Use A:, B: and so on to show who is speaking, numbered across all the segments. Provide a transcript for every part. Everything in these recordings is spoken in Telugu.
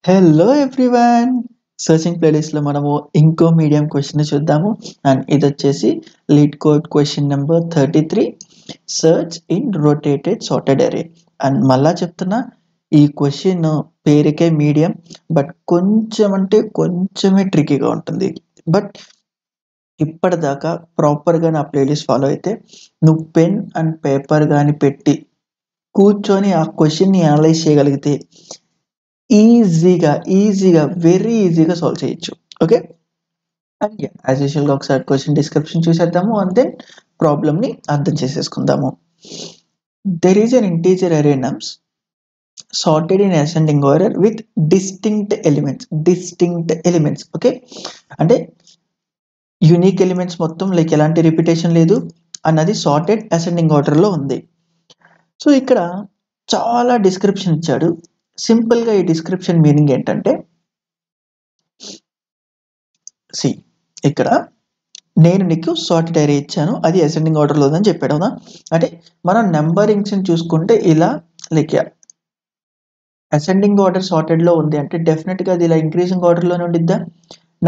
A: హలో ఎవ్రీవన్ సర్చింగ్ ప్లేలిస్ట్లో మనము ఇంకో మీడియం క్వశ్చన్ చూద్దాము అండ్ ఇది వచ్చేసి lead code question number 33 search in rotated sorted అరే అండ్ మళ్ళా చెప్తున్నా ఈ క్వశ్చన్ పేరుకే మీడియం బట్ కొంచెం అంటే కొంచెమే ట్రికీగా ఉంటుంది బట్ ఇప్పటిదాకా ప్రాపర్గా నా ప్లేలిస్ట్ ఫాలో అయితే నువ్వు పెన్ అండ్ పేపర్ కానీ పెట్టి కూర్చొని ఆ క్వశ్చన్ని అనలైజ్ చేయగలిగితే ఈజీగా వెరీ ఈజీగా సాల్వ్ చేయొచ్చు. ఓకే, అండ్ యాజ్ యూజువల్గా ఒకసారి క్వశ్చన్ డిస్క్రిప్షన్ చూసేద్దాము అండ్ దెన్ ప్రాబ్లమ్ని అర్థం చేసేసుకుందాము. దెర్ ఈజ్ అన్ ఇంటీజర్ అరే నమ్స్ sorted in ascending order with distinct elements. Okay, అంటే యూనిక్ ఎలిమెంట్స్ మొత్తం లైక్ ఎలాంటి రిపిటేషన్ లేదు అన్నది సార్టెడ్ అసెండింగ్ ఆర్డర్లో ఉంది. సో ఇక్కడ చాలా డిస్క్రిప్షన్ ఇచ్చాడు. సింపుల్గా ఈ డిస్క్రిప్షన్ మీనింగ్ ఏంటంటే ఇక్కడ నేను నీకు సార్టెడ్ అరే ఇచ్చాను, అది అసెండింగ్ ఆర్డర్లో ఉందని చెప్పాడు అవునా. అంటే మనం నెంబరింగ్స్ని చూసుకుంటే ఇలా లైక్ అసెండింగ్ ఆర్డర్ సార్టెడ్లో ఉంది అంటే డెఫినెట్గా అది ఇలా ఇంక్రీజింగ్ ఆర్డర్లోనే ఉండిద్దా.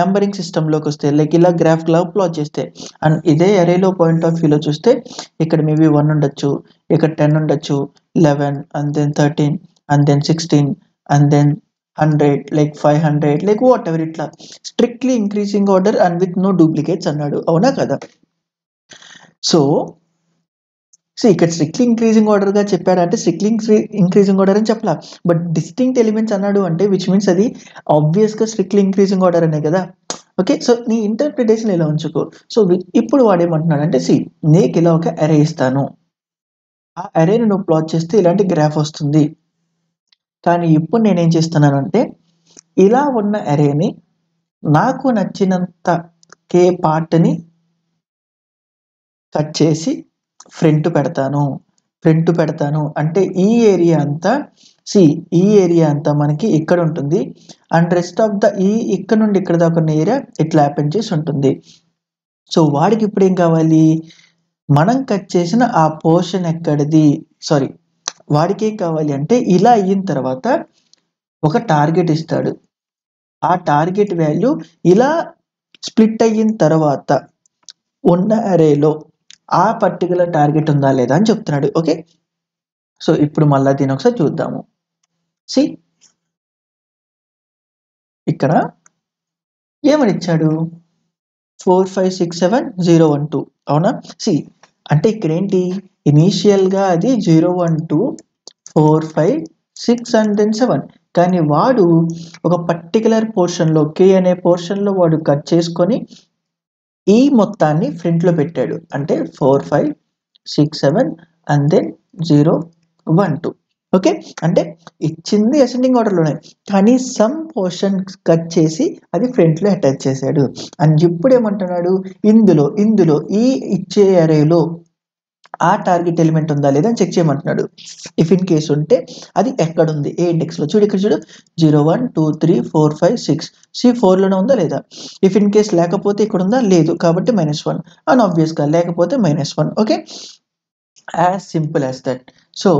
A: నంబరింగ్ సిస్టంలోకి వస్తే లైక్ ఇలా గ్రాఫ్లో ప్లాట్ చేస్తే అండ్ ఇదే అరేలో పాయింట్ ఆఫ్ వ్యూలో చూస్తే ఇక్కడ మేబీ 1 ఉండొచ్చు, ఇక్కడ 10 ఉండొచ్చు, 11 and then 13 and then 16 and then 100 like 500 like whatever, ఇట్లా strictly increasing order and with no duplicates అన్నాడు అవునా కదా. సో ఇక్కడ స్ట్రిక్ట్లీ ఇంక్రీజింగ్ ఆర్డర్గా చెప్పాడంటే స్ట్రిక్ట్లీ ఇంక్రీజింగ్ ఆర్డర్ అని చెప్పలా, బట్ డిస్టింక్ట్ ఎలిమెంట్స్ అన్నాడు అంటే విచ్ మీన్స్ అది ఆబ్వియస్గా స్ట్రిక్ట్లీ ఇంక్రీజింగ్ ఆర్డర్ అనే కదా. ఓకే, సో నీ ఇంటర్ప్రిటేషన్ ఇలా ఉంచుకో. సో ఇప్పుడు వాడేమంటున్నాడు అంటే నీకు ఇలా ఒక అరే ఇస్తాను, ఆ అరేని నువ్వు ప్లాట్ చేస్తే ఇలాంటి గ్రాఫ్ వస్తుంది. కానీ ఇప్పుడు నేనేం చేస్తున్నానంటే ఇలా ఉన్న అరేని నాకు నచ్చినంత కే పార్ట్ని కట్ చేసి ఫ్రంట్ పెడతాను అంటే ఈ ఏరియా అంతా మనకి ఇక్కడ ఉంటుంది అండ్ రెస్ట్ ఆఫ్ ద ఇక్కడ నుండి ఇక్కడ దాకా ఉన్న ఏరియా ఇట్లా హ్యాపెన్ చేసి ఉంటుంది. సో వాడికి ఇప్పుడు ఏం కావాలి, మనం కట్ చేసిన ఆ పోర్షన్ ఎక్కడిది, వాడికి ఏం కావాలి అంటే ఇలా అయిన తర్వాత ఒక టార్గెట్ ఇస్తాడు, ఆ టార్గెట్ వాల్యూ ఇలా స్ప్లిట్ అయిన తర్వాత ఉన్న అరేలో ఆ పర్టికులర్ టార్గెట్ ఉందా లేదా అని చెప్తున్నాడు. ఓకే, సో ఇప్పుడు మళ్ళీ దీని ఒకసారి చూద్దాము. ఇక్కడ ఏమని ఇచ్చాడు 4 5 6 7 0 1 2 అవునా. అంటే ఇక్కడ ఏంటి ఇనీషియల్గా అది 0 1 2 4 5 6 అండ్ దెన్ 7, కానీ వాడు ఒక పర్టికులర్ పోర్షన్లో కే అనే పోర్షన్లో వాడు కట్ చేసుకొని ఈ మొత్తాన్ని ఫ్రంట్లో పెట్టాడు అంటే 4 5 6 7 అండ్ దెన్ 0 1 2. ఓకే, అంటే ఇచ్చింది అసెండింగ్ ఆర్డర్లోనే కానీ సమ్ పోర్షన్ కట్ చేసి అది ఫ్రంట్లో అటాచ్ చేశాడు. అండ్ ఇప్పుడు ఏమంటున్నాడు ఇందులో ఈ ఇచ్చే అరేలో ఆ టార్గెట్ ఎలిమెంట్ ఉందా లేదా అని చెక్ చేయమంటున్నాడు. ఇఫ్ ఇన్ కేసు ఉంటే అది ఎక్కడుంది, ఏ ఇండెక్స్లో ఇక్కడ చూడు 0 1 2 3 4 5 6 4లోనే ఉందా లేదా. ఇఫ్ ఇన్ కేస్ లేకపోతే ఇక్కడ ఉందా, లేదు కాబట్టి -1 అండ్ ఆబ్వియస్గా లేకపోతే -1. Okay, as simple as that. So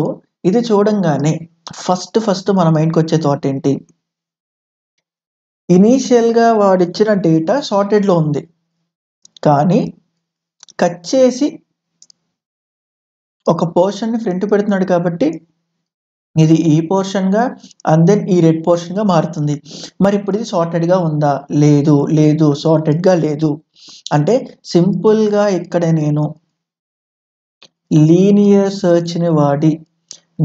A: ఇది చూడంగానే ఫస్ట్ మన మైండ్కి వచ్చే థాట్ ఏంటి, ఇనీషియల్గా వాడిచ్చిన డేటా సార్టెడ్లో ఉంది కానీ కట్ చేసి ఒక పోర్షన్ని ఫ్రంట్ పెడుతున్నాడు కాబట్టి ఇది ఈ పోర్షన్గా అండ్ దెన్ ఈ రెడ్ పోర్షన్గా మారుతుంది. మరి ఇప్పుడు ఇది సార్టెడ్గా ఉందా, లేదు సార్టెడ్గా లేదు. అంటే సింపుల్గా ఇక్కడ నేను లీనియర్ సర్చ్ని వాడి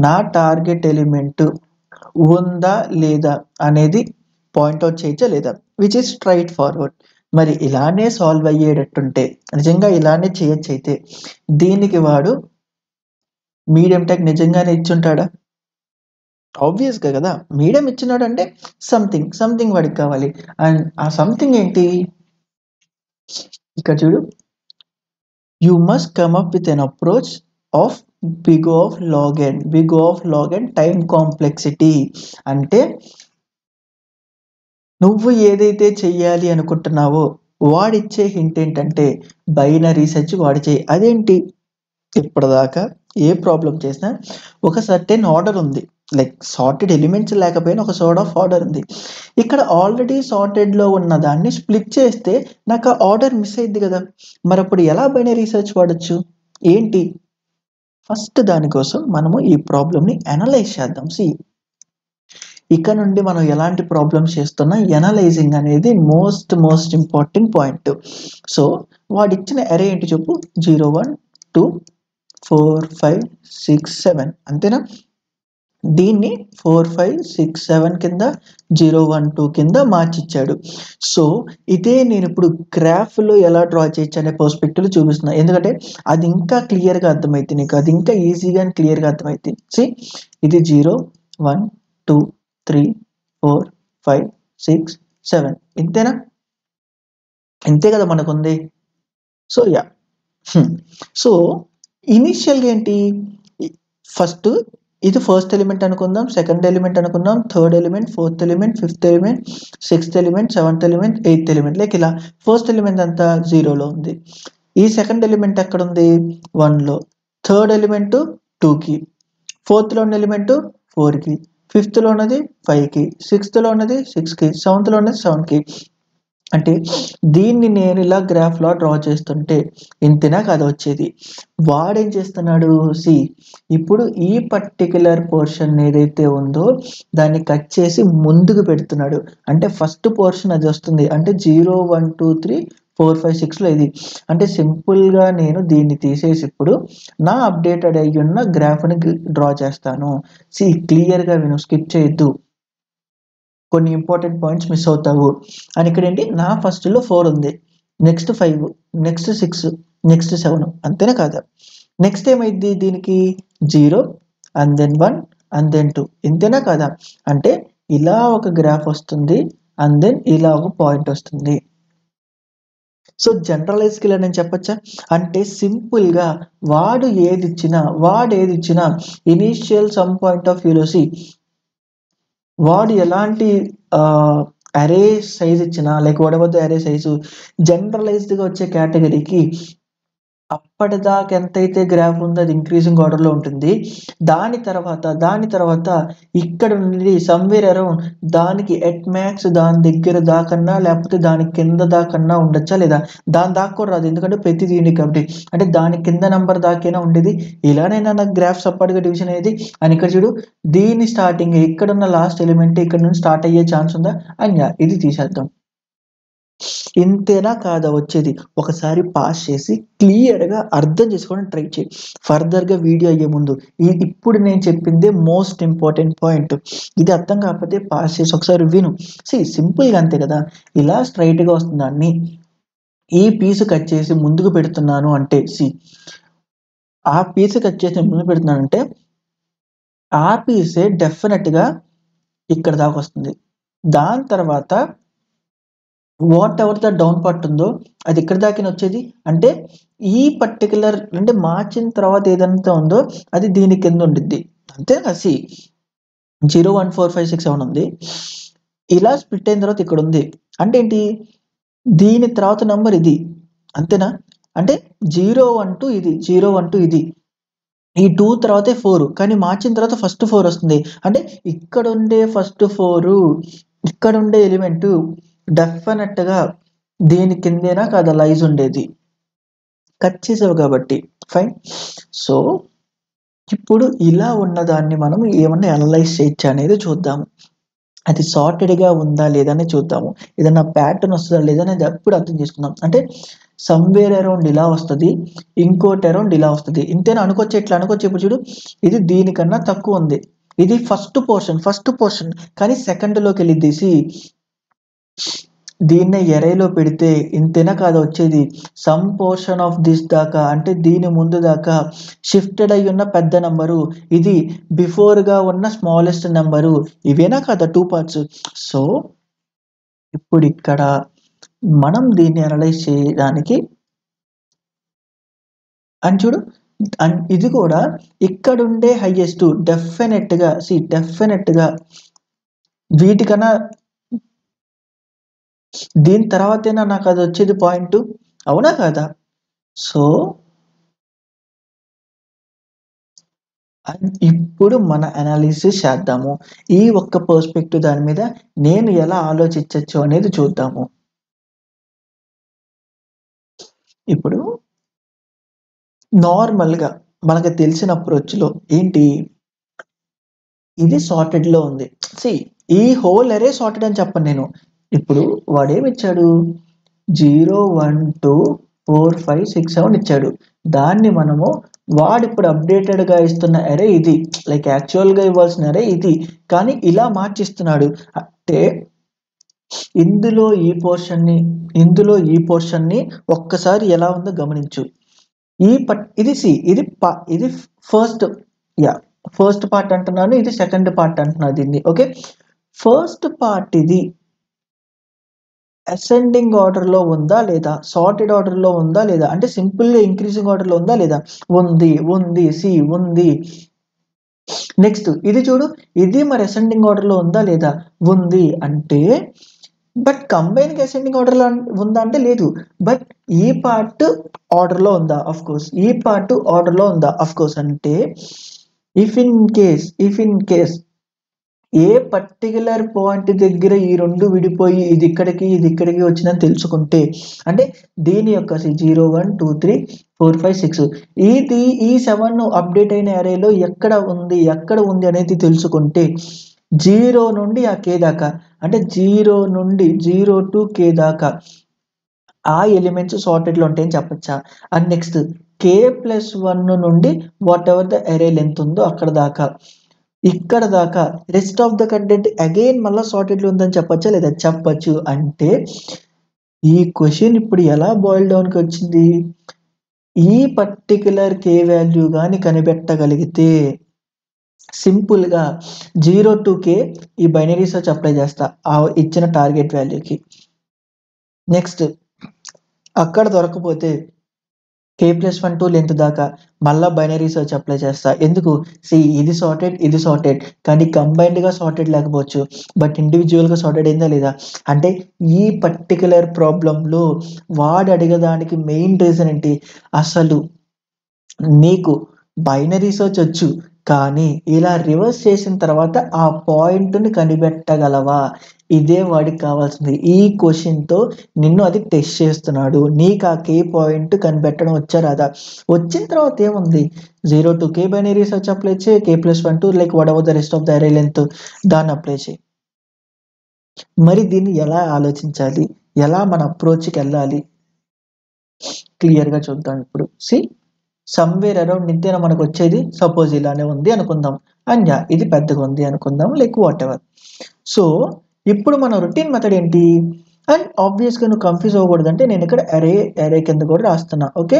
A: నా టార్గెట్ ఎలిమెంట్ ఉందా లేదా అనేది పాయింట్అవుట్ చేయొచ్చా లేదా, విచ్ ఇస్ స్ట్రైట్ ఫార్వర్డ్. మరి ఇలానే సాల్వ్ అయ్యేటట్టుంటే నిజంగా ఇలానే చేయొచ్చు అయితే దీనికి వాడు మీడియం ట్యాగ్ నిజంగానే ఇచ్చుంటాడా, ఆబ్వియస్గా కదా. మీడియం ఇచ్చినాడు అంటే సంథింగ్ వాడికి కావాలి అండ్ ఆ సంథింగ్ ఏంటి ఇక్కడ చూడు, you must come up with an approach of big of log n time complexity. అంటే నువ్వు ఏదైతే చెయ్యాలి అనుకుంటున్నావో వాడిచ్చే హింట్ ఏంటంటే బైనరీ సెర్చ్ వాడి చేయి. అదేంటి, ఇప్పటిదాకా ఏ ప్రాబ్లం చేసినా ఒక సర్టెన్ ఆర్డర్ ఉంది, లైక్ సార్టెడ్ ఎలిమెంట్స్ లేకపోయినా ఒక సోర్ట్ ఆఫ్ ఆర్డర్ ఉంది. ఇక్కడ ఆల్రెడీ సార్టెడ్లో ఉన్న దాన్ని స్ప్లిట్ చేస్తే నాకు ఆ ఆర్డర్ మిస్ అయింది కదా, మరి అప్పుడు ఎలా బైనరీ సెర్చ్ వాడచ్చు ఏంటి? ఫస్ట్ దానికోసం మనము ఈ ప్రాబ్లమ్ని అనలైజ్ చేద్దాం. ఇక్కడ నుండి మనం ఎలాంటి ప్రాబ్లమ్స్ చేస్తున్నా ఎనలైజింగ్ అనేది మోస్ట్ ఇంపార్టెంట్ పాయింట్. సో వాడు ఇచ్చిన అరే ఏంటి చెప్పు, 0 1 2 4 5 6 7 అంతేనా? దీన్ని 4 5 6 7 కింద 0 1 2 కింద మార్చిచ్చాడు. సో ఇదే నేను ఇప్పుడు గ్రాఫ్లో ఎలా డ్రా చేయొచ్చు అనే పర్స్పెక్టివ్లో చూపిస్తున్నా, ఎందుకంటే అది ఇంకా క్లియర్గా అర్థమైంది నీకు, అది ఇంకా ఈజీగా అండ్ క్లియర్గా అర్థమైంది. ఇది 0 1 2 3 4 5 6 7 ఇంతేనా? ఇంతే కదా మనకుంది. సో సో ఇనిషియల్గా ఏంటి, ఫస్ట్ ఇది ఫస్ట్ ఎలిమెంట్ అనుకుందాం, సెకండ్ ఎలిమెంట్ అనుకుందాం, third element, fourth element, fifth element, sixth element, seventh element, eighth element. Like ఇలా ఫస్ట్ ఎలిమెంట్ అంతా 0లో ఉంది. ఈ సెకండ్ ఎలిమెంట్ ఎక్కడ ఉంది, 1లో, థర్డ్ ఎలిమెంట్ 2కి, ఫోర్త్లో ఉన్న ఎలిమెంట్ 4కి, ఫిఫ్త్లో ఉన్నది 5కి, సిక్స్త్లో ఉన్నది 6కి, సెవెంత్లో ఉన్నది 7కి. అంటే దీన్ని నేను ఇలా గ్రాఫ్లో డ్రా చేస్తుంటే ఇంతేనా కాదు వచ్చేది. వాడేం చేస్తున్నాడు, ఇప్పుడు ఈ పర్టికులర్ పోర్షన్ ఏదైతే ఉందో దాన్ని కట్ చేసి ముందుకు పెడుతున్నాడు. అంటే ఫస్ట్ పోర్షన్ అది వస్తుంది, అంటే 0 1 2 3 4 5 6లో ఇది. అంటే సింపుల్గా నేను దీన్ని తీసేసి ఇప్పుడు నా అప్డేటెడ్ అయ్యి ఉన్న గ్రాఫ్ని డ్రా చేస్తాను. క్లియర్గా విను, స్కిప్ చేయొద్దు, కొన్ని ఇంపార్టెంట్ పాయింట్స్ మిస్ అవుతావు. అని ఇక్కడ ఏంటి, నా ఫస్ట్లో 4 ఉంది, నెక్స్ట్ 5, నెక్స్ట్ 6, నెక్స్ట్ 7 అంతేనా కాదా? నెక్స్ట్ ఏమైంది దీనికి 0 అండ్ దెన్ 1 అండ్ దెన్ 2 ఇంతేనా కాదా? అంటే ఇలా ఒక గ్రాఫ్ వస్తుంది అండ్ దెన్ ఇలా ఒక పాయింట్ వస్తుంది. సో జనరలైజ్ కిల్ అని చెప్పచ్చా? అంటే సింపుల్గా వాడు ఏది ఇచ్చినా ఇనీషియల్ సమ్ పాయింట్ ఆఫ్ వ్యూలో వాడు ఎలాంటి అరే సైజ్ ఇచ్చినా, లైక్ వాట్ ఎవర్ ద అరే సైజు జనరలైజ్డ్గా వచ్చే కేటగిరీకి అప్పటిదాకా ఎంతైతే గ్రాఫ్ ఉందో అది ఇంక్రీజింగ్ ఆర్డర్లో ఉంటుంది. దాని తర్వాత ఇక్కడ నుండి సమ్వేర్ అరౌండ్ దానికి ఎట్ మ్యాక్స్ దాని దగ్గర దాకన్నా లేకపోతే దాని కింద దాకన్నా ఉండొచ్చా లేదా? దాని దాకా కూడా రాదు, ఎందుకంటే ప్రతి యూనిక్ కాబట్టి. అంటే దాని కింద నెంబర్ దాకైనా ఉండేది. ఇలానైనా నాకు గ్రాఫ్ సపరేట్గా డివిజన్ అయ్యేది. అని ఇక్కడ చూడు, దీని స్టార్టింగ్ ఇక్కడున్న లాస్ట్ ఎలిమెంట్ ఇక్కడ నుంచి స్టార్ట్ అయ్యే ఛాన్స్ ఉందా? అన్యా ఇది తీసేద్దాం. ఇంతేనా కాదా వచ్చేది? ఒకసారి పాస్ చేసి క్లియర్గా అర్థం చేసుకోవడానికి ట్రై చేయి. ఫర్దర్గా వీడియో అయ్యే ముందు ఇప్పుడు నేను చెప్పిందే మోస్ట్ ఇంపార్టెంట్ పాయింట్. ఇది అర్థం కాకపోతే పాస్ చేసి ఒకసారి విను. సింపుల్గా అంతే కదా, ఇలా స్ట్రైట్గా వస్తుంది దాన్ని ఈ పీసు కట్ చేసి ముందుకు పెడుతున్నాను అంటే ఆ పీసు కట్ చేసి ముందుకు పెడుతున్నానంటే ఆ పీసే డెఫినెట్గా ఇక్కడ దాకా వస్తుంది. దాని తర్వాత what ever the down part ఉందో అది ఇక్కడ దాకా వచ్చేది. అంటే ఈ పర్టికులర్ అంటే మార్చిన తర్వాత ఏదంతా ఉందో అది దీని కింద ఉండిద్ది. అంతేనా? 0 1 4 5 6 7 ఉంది, ఇలా స్ప్లిట్ అయిన తర్వాత ఇక్కడ ఉంది. అంటే ఏంటి, దీని తర్వాత నెంబర్ ఇది, అంతేనా? అంటే 0 1 2 ఇది, 0 1 2 ఇది, ఈ 2 తర్వాతే 4, కానీ మార్చిన తర్వాత ఫస్ట్ 4 వస్తుంది. అంటే ఇక్కడ ఉండే ఫస్ట్ 4 ఇక్కడ ఉండే ఎలిమెంట్ డెఫినెట్గా దీని కిందేనా కాదా లైజ్ ఉండేది, కట్ చేసావు కాబట్టి ఫైన్. సో ఇప్పుడు ఇలా ఉన్నదాన్ని మనం ఏమన్నా అనలైజ్ చేయొచ్చా అనేది చూద్దాము. అది సార్టెడ్గా ఉందా లేదా అని చూద్దాము. ఏదైనా ప్యాటర్న్ వస్తుందా లేదా అనేది అప్పుడు అర్థం చేసుకుందాం. అంటే సమ్వేర్ అరౌండ్ ఇలా వస్తుంది, ఇంకోటి అరౌండ్ ఇలా వస్తుంది. ఇంతేనా అనుకోవచ్చు, ఇట్లా అనుకోవచ్చు. ఇప్పుడు చూడు, ఇది దీనికన్నా తక్కువ ఉంది, ఇది ఫస్ట్ పోర్షన్ కానీ సెకండ్లోకి వెళ్ళిద్ది. దీన్నే ఎరేలో పెడితే ఇంతేనా కాదా వచ్చేది, సమ్ పోర్షన్ ఆఫ్ దిస్ దాకా, అంటే దీని ముందు దాకా షిఫ్టెడ్ అయి ఉన్న పెద్ద నెంబరు, ఇది బిఫోర్గా ఉన్న స్మాలెస్ట్ నెంబరు, ఇవేనా కాదా 2 పార్ట్స్. సో ఇప్పుడు ఇక్కడ మనం దీన్ని అనలైజ్ చేయడానికి అని చూడు, ఇది కూడా ఇక్కడ ఉండే హైయెస్ట్ డెఫినెట్గా వీటికన్నా దీని తర్వాతైనా నాకు అది వచ్చేది పాయింట్, అవునా కాదా? సో అండ్ ఇప్పుడు మన అనాలిసిస్ చేద్దాము. ఈ ఒక్క పర్స్పెక్టివ్ దాని మీద నేను ఎలా ఆలోచించవచ్చు అనేది చూద్దాము. ఇప్పుడు నార్మల్గా మనకు తెలిసిన అప్రోచ్లో ఏంటి, ఇది సార్టెడ్ లో ఉంది. ఈ హోల్ అరే సార్టెడ్ అని చెప్పను నేను. ఇప్పుడు వాడేమి ఇచ్చాడు, 0 1 2 4 5 6 7 ఇచ్చాడు. దాన్ని మనము వాడు ఇప్పుడు అప్డేటెడ్ గా ఇస్తున్న అరే ఇది, లైక్ యాక్చువల్ గా ఇవ్వాల్సిన అరే ఇది, కానీ ఇలా మార్చిస్తున్నాడు. అంటే ఇందులో ఈ పోర్షన్ ని ఒక్కసారి ఎలా ఉందో గమనించు. ఇది ఫస్ట్ పార్ట్ అంటున్నాను, ఇది సెకండ్ పార్ట్ అంటున్నాను దీన్ని. ఓకే, ఫస్ట్ పార్ట్ ఇది అసెండింగ్ ఆర్డర్ లో ఉందా లేదా, సార్టెడ్ ఆర్డర్ లో ఉందా లేదా, అంటే సింపుల్ గా ఇంక్రీజింగ్ ఆర్డర్ లో ఉందా లేదా, ఉంది. ఉంది. నెక్స్ట్ ఇది చూడు, ఇది మరి అసెండింగ్ ఆర్డర్ లో ఉందా లేదా, ఉంది. అంటే బట్ కంబైన్ అసెండింగ్ ఆర్డర్ లో ఉందా అంటే లేదు. బట్ ఈ పార్ట్ ఆర్డర్ లో ఉందా, అఫ్ కోర్స్. ఈ పార్ట్ ఆర్డర్ లో ఉందా, అఫ్ కోర్స్. అంటే if in case A particular point దగ్గర ఈ రెండు విడిపోయి ఇది ఇక్కడికి వచ్చిందని తెలుసుకుంటే, అంటే దీని యొక్క 0 1 2 3 4 5 6 ఇది ఈ 7 అప్డేట్ అయిన అరేలో ఎక్కడ ఉంది అనేది తెలుసుకుంటే, 0 నుండి ఆ కే దాకా, అంటే 0 నుండి 0 టు కే దాకా ఆ ఎలిమెంట్స్ సార్టెడ్ లో ఉంటాయని చెప్పచ్చా. అండ్ నెక్స్ట్ k+1 నుండి వాట్ ఎవర్ ద అరే లెంత్ ఉందో అక్కడ దాకా, ఇక్కడ దాకా rest of the content again మళ్ళీ సార్టెడ్ లో ఉందని చెప్పచ్చా లేదా, చెప్పచ్చు. అంటే ఈ క్వశ్చన్ ఇప్పుడు ఎలా బాయిల్ డౌన్ కి వచ్చింది, ఈ పర్టికులర్ కే వాల్యూ గాని కనిపెట్టగలిగితే సింపుల్ గా 0 to k ఈ బైనరీ సర్చ్ అప్లై చేస్తా ఆ ఇచ్చిన టార్గెట్ వాల్యూకి. నెక్స్ట్ అక్కడ దొరకపోతే k+1 to లెంత్ దాకా మళ్ళా బైనరీ సర్చ్ అప్లై చేస్తా. ఎందుకు, ఇది సార్టెడ్ కానీ కంబైన్డ్ గా సార్టెడ్ లేకపోవచ్చు, బట్ ఇండివిజువల్ గా సార్టెడ్ అయిందా లేదా. అంటే ఈ పర్టికులర్ ప్రాబ్లంలో వాడు అడిగేదానికి మెయిన్ రీజన్ ఏంటి, అసలు నీకు బైనరీ సర్చ్ వచ్చు కానీ ఇలా రివర్స్ చేసిన తర్వాత ఆ పాయింట్ ని కనిపెట్టగలవా, ఇదే వాడికి కావాల్సింది. ఈ క్వశ్చన్ తో నిన్ను అది టెస్ట్ చేస్తున్నాడు. నీకు ఆ కే పాయింట్ కనిపెట్టడం వచ్చా రాదా, వచ్చిన తర్వాత ఏముంది, 0 to k binary search apply చేయి, k+1 to like whatever the rest of the అరే లెంత్ దాన్ని అప్లై చేయి. మరి దీన్ని ఎలా ఆలోచించాలి, ఎలా మన అప్రోచ్కి వెళ్ళాలి క్లియర్ గా చూద్దాం. ఇప్పుడు సమ్వేర్ అరౌండ్ ఇంతేనా మనకు వచ్చేది, సపోజ్ ఇలానే ఉంది అనుకుందాం, అండ్ ఇది పెద్దగా ఉంది అనుకుందాం, లైక్ వాట్ ఎవర్. సో ఇప్పుడు మన రొటీన్ మెథడ్ ఏంటి, అండ్ ఆబ్వియస్ గా నువ్వు కన్ఫ్యూజ్ అవ్వకూడదు అంటే నేను ఇక్కడ అరే కింద కూడా రాస్తున్నా. ఓకే,